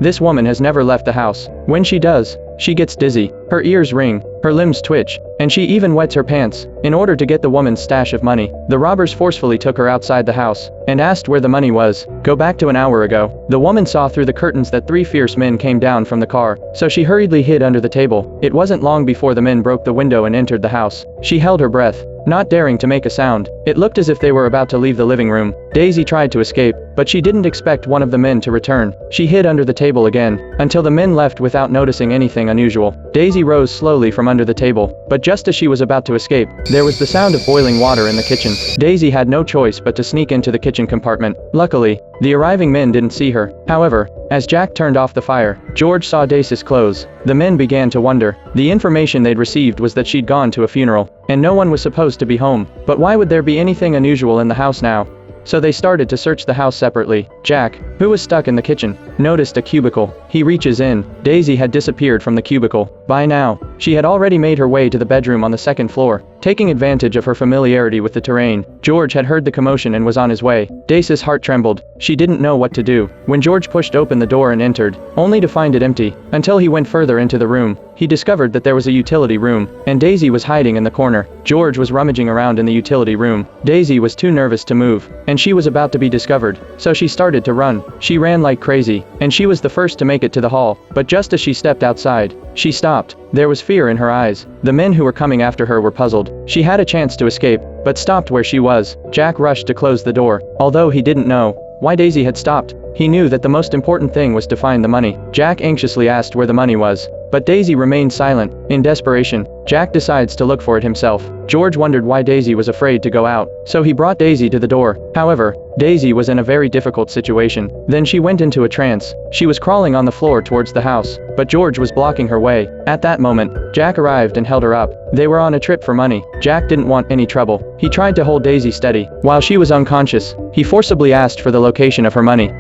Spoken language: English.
This woman has never left the house. When she does, she gets dizzy, her ears ring, her limbs twitch, and she even wets her pants. In order to get the woman's stash of money, the robbers forcefully took her outside the house and asked where the money was. Go back to an hour ago. The woman saw through the curtains that 3 fierce men came down from the car, so she hurriedly hid under the table. It wasn't long before the men broke the window and entered the house. She held her breath, not daring to make a sound. It looked as if they were about to leave the living room. Daisy tried to escape, but she didn't expect one of the men to return. She hid under the table again, until the men left without noticing anything unusual. Daisy rose slowly from under the table, but just as she was about to escape, there was the sound of boiling water in the kitchen. Daisy had no choice but to sneak into the kitchen compartment. Luckily, the arriving men didn't see her. However, as Jack turned off the fire, George saw Daisy's clothes. The men began to wonder. The information they'd received was that she'd gone to a funeral, and no one was supposed to be home. But why would there be anything unusual in the house now? So they started to search the house separately. Jack, who was stuck in the kitchen, noticed a cubicle. He reaches in. Daisy had disappeared from the cubicle. By now, she had already made her way to the bedroom on the 2nd floor. Taking advantage of her familiarity with the terrain, George had heard the commotion and was on his way. Daisy's heart trembled. She didn't know what to do. When George pushed open the door and entered, only to find it empty, until he went further into the room, he discovered that there was a utility room, and Daisy was hiding in the corner. George was rummaging around in the utility room. Daisy was too nervous to move, and she was about to be discovered, so she started to run. She ran like crazy, and she was the first to make it to the hall, but just as she stepped outside, she stopped. There was fear in her eyes. The men who were coming after her were puzzled. She had a chance to escape, but stopped where she was. Jack rushed to close the door. Although he didn't know why Daisy had stopped, he knew that the most important thing was to find the money. Jack anxiously asked where the money was, but Daisy remained silent. In desperation, Jack decides to look for it himself. George wondered why Daisy was afraid to go out, so he brought Daisy to the door. However, Daisy was in a very difficult situation. Then she went into a trance. She was crawling on the floor towards the house, but George was blocking her way. At that moment, Jack arrived and held her up. They were on a trip for money. Jack didn't want any trouble. He tried to hold Daisy steady. While she was unconscious, he forcibly asked for the location of her money.